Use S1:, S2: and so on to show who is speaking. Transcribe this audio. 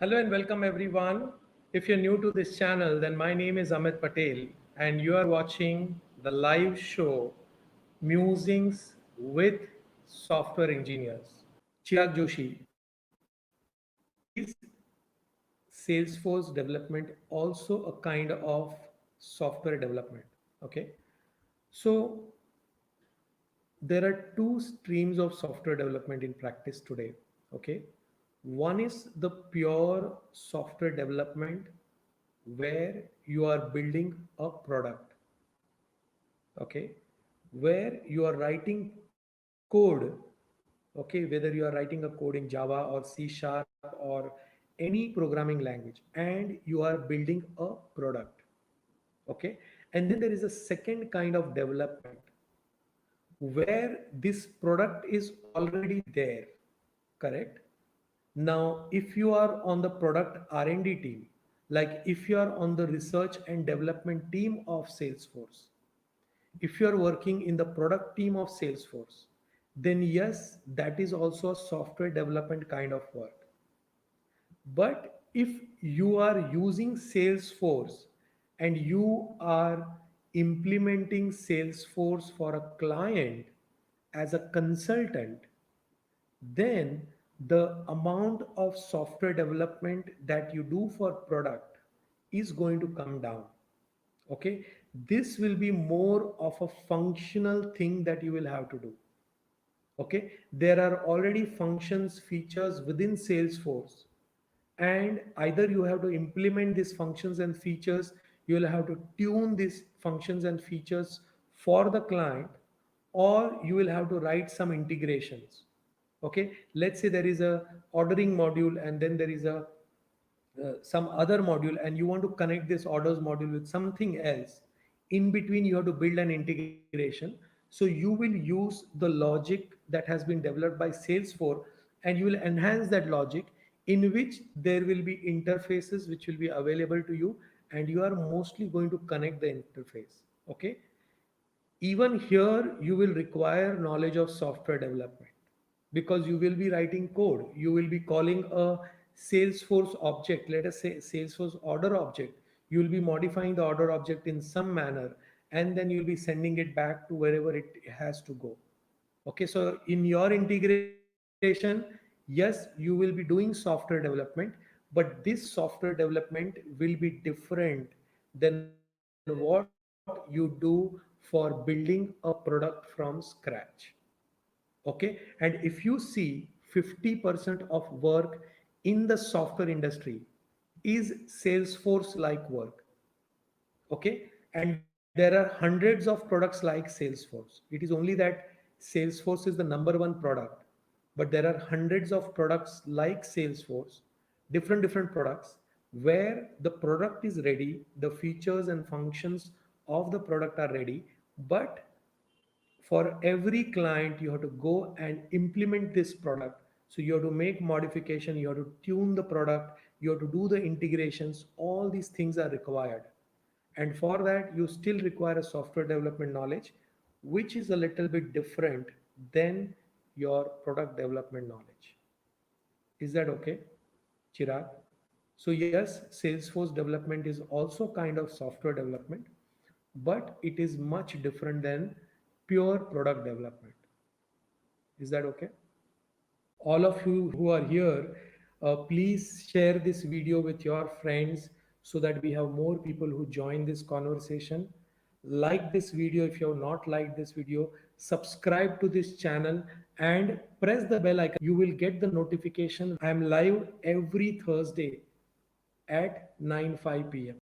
S1: Hello and welcome everyone. If you're new to this channel, then my name is Amit Patel and you are watching the live show Musings with Software Engineers. Chirag Joshi, is Salesforce development also a kind of software development? Okay. So there are two streams of software development in practice today. Okay. One is the pure software development where you are building a product, okay, where you are writing code, okay, whether you are writing a code in Java or C sharp or any programming language, and you are building a product, okay. And then there is a second kind of development where this product is already there, correct? Now if you are on the product R&D team, like if you are on the research and development team of Salesforce, if you are working in the product team of Salesforce, then yes, that is also a software development kind of work. But if you are using Salesforce and you are implementing Salesforce for a client as a consultant, then the amount of software development that you do for product is going to come down. Okay, this will be more of a functional thing that you will have to do. Okay, there are already functions features within Salesforce, and either you have to implement these functions and features, you will have to tune these functions and features for the client, or you will have to write some integrations. Okay, let's say there is a ordering module and then there is a some other module, and you want to connect this orders module with something else. In between you have to build an integration, so you will use the logic that has been developed by Salesforce, and you will enhance that logic, in which there will be interfaces which will be available to you, and you are mostly going to connect the interface. Okay, even here you will require knowledge of software development, because you will be writing code, you will be calling a Salesforce object, let us say Salesforce order object, you will be modifying the order object in some manner, and then you'll be sending it back to wherever it has to go. Okay, so in your integration, yes, you will be doing software development, but this software development will be different than what you do for building a product from scratch. Okay, and if you see 50% of work in the software industry is Salesforce like work. Okay, and there are hundreds of products like Salesforce. It is only that Salesforce is the number one product, but there are hundreds of products like Salesforce, different products, where the product is ready, the features and functions of the product are ready, but for every client you have to go and implement this product. So you have to make modification, you have to tune the product, you have to do the integrations, all these things are required. And for that you still require a software development knowledge, which is a little bit different than your product development knowledge. Is that okay, Chirag? So yes, Salesforce development is also kind of software development, but it is much different than pure product development. Is that okay? All of you who are here, please share this video with your friends so that we have more people who join this conversation. Like this video if you have not liked this video, subscribe to this channel and press the bell icon. You will get the notification. I am live every Thursday at 9:05 p.m.